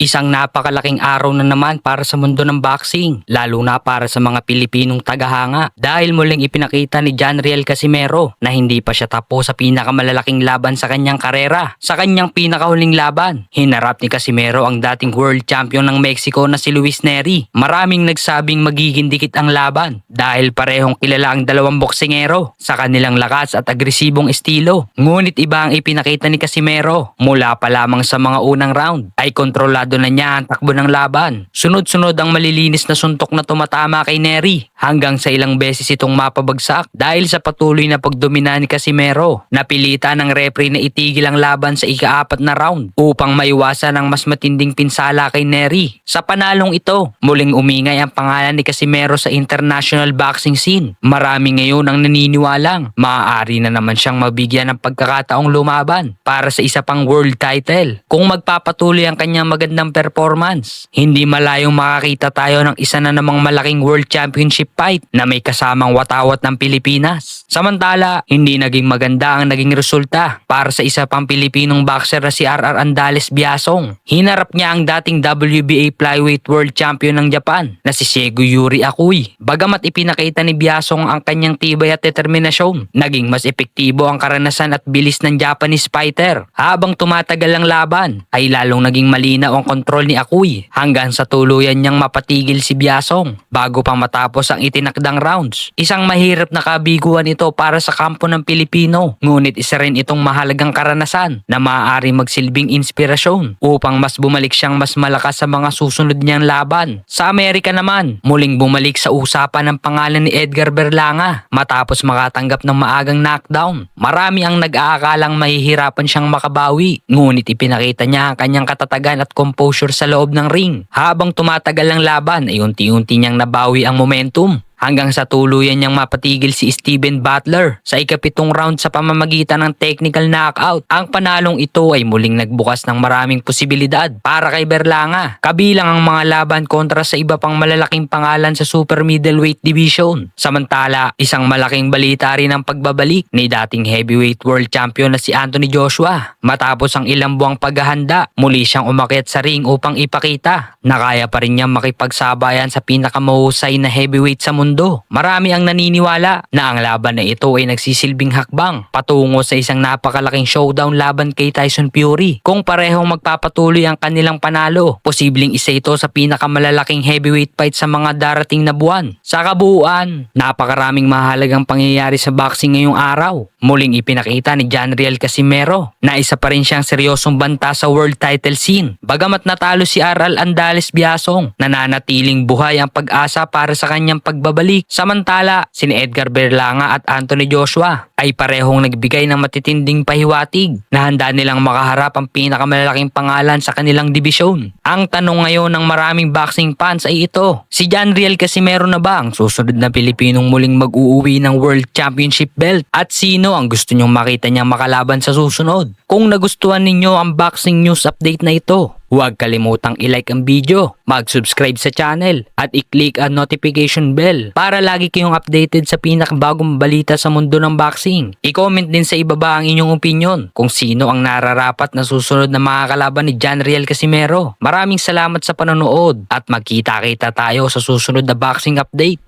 Isang napakalaking araw na naman para sa mundo ng boxing, lalo na para sa mga Pilipinong tagahanga dahil muling ipinakita ni John Riel Casimero na hindi pa siya tapos sa pinakamalalaking laban sa kanyang karera. Sa kanyang pinakahuling laban, hinarap ni Casimero ang dating world champion ng Mexico na si Luis Nery. Maraming nagsabing magiging dikit ang laban dahil parehong kilala ang dalawang boksingero sa kanilang lakas at agresibong estilo. Ngunit iba ang ipinakita ni Casimero. Mula pa lamang sa mga unang round ay kontrolado na niya ang takbo ng laban. Sunod-sunod ang malilinis na suntok na tumatama kay Nery hanggang sa ilang beses itong mapabagsak dahil sa patuloy na pagdomina ni Casimero. Napilitan ng referee na itigil ang laban sa ika-4 na round upang maiwasan ang mas matinding pinsala kay Nery. Sa panalong ito, muling umingay ang pangalan ni Casimero sa international boxing scene. Marami ngayon ang naniniwalang maaari na naman siyang mabigyan ng pagkakataong lumaban para sa isa pang world title kung magpapatuloy ang kanyang magandang performance. Hindi malayong makakita tayo ng isa na namang malaking world championship fight na may kasamang watawat ng Pilipinas. Samantala, hindi naging maganda ang naging resulta para sa isa pang Pilipinong boxer na si RR Andales Biasong. Hinarap niya ang dating WBA flyweight world champion ng Japan na si Shegu Yuri Akui. Bagamat ipinakita ni Biasong ang kanyang tibay at determinasyon, naging mas epektibo ang karanasan at bilis ng Japanese fighter. Habang tumatagal ang laban, ay lalong naging malinaw ang kontrol ni Akui hanggang sa tuluyan niyang mapatigil si Biasong bago pa matapos ang itinakdang rounds. Isang mahirap na kabiguan ito para sa kampo ng Pilipino, ngunit isa rin itong mahalagang karanasan na maaari magsilbing inspirasyon upang mas bumalik siyang mas malakas sa mga susunod niyang laban. Sa Amerika naman, muling bumalik sa usapan ang pangalan ni Edgar Berlanga matapos makatanggap ng maagang knockdown. Marami ang nag-aakalang mahihirapan siyang makabawi, ngunit ipinakita niya ang kanyang katatagan at composure sa loob ng ring. Habang tumatagal ang laban ay unti-unti niyang nabawi ang momentum hanggang sa tuluyan niyang mapatigil si Steven Butler sa ika-7 round sa pamamagitan ng technical knockout. Ang panalong ito ay muling nagbukas ng maraming posibilidad para kay Berlanga, kabilang ang mga laban kontra sa iba pang malalaking pangalan sa super middleweight division. Samantala, isang malaking balita rin ang pagbabalik ni dating heavyweight world champion na si Anthony Joshua. Matapos ang ilang buwang paghahanda, muli siyang umakyat sa ring upang ipakita na kaya pa rin niyang makipagsabayan sa pinakamahusay na heavyweight sa mundo. Marami ang naniniwala na ang laban na ito ay nagsisilbing hakbang patungo sa isang napakalaking showdown laban kay Tyson Fury. Kung parehong magpapatuloy ang kanilang panalo, posibleng isa ito sa pinakamalalaking heavyweight fight sa mga darating na buwan. Sa kabuuan, napakaraming mahalagang pangyayari sa boxing ngayong araw. Muling ipinakita ni John Riel Casimero na isa pa rin siyang seryosong banta sa world title scene. Bagamat natalo si RR Andales Biasong, nananatiling buhay ang pag-asa para sa kanyang pagbabalik. Samantala, sina Edgar Berlanga at Anthony Joshua ay parehong nagbigay ng matitinding pahiwatig na handa nilang makaharap ang pinakamalalaking pangalan sa kanilang dibisyon. Ang tanong ngayon ng maraming boxing fans ay ito: si John Riel Casimero na ba ang susunod na Pilipinong muling mag-uuwi ng World Championship belt? At sino ang gusto nyong makita niyang makalaban sa susunod? Kung nagustuhan ninyo ang boxing news update na ito, huwag kalimutang i-like ang video, mag-subscribe sa channel at i-click ang notification bell para lagi kayong updated sa pinakabagong balita sa mundo ng boxing. I-comment din sa ibaba ang inyong opinion kung sino ang nararapat na susunod na mga kalaban ni John Riel Casimero. Maraming salamat sa panonood at magkita-kita tayo sa susunod na boxing update.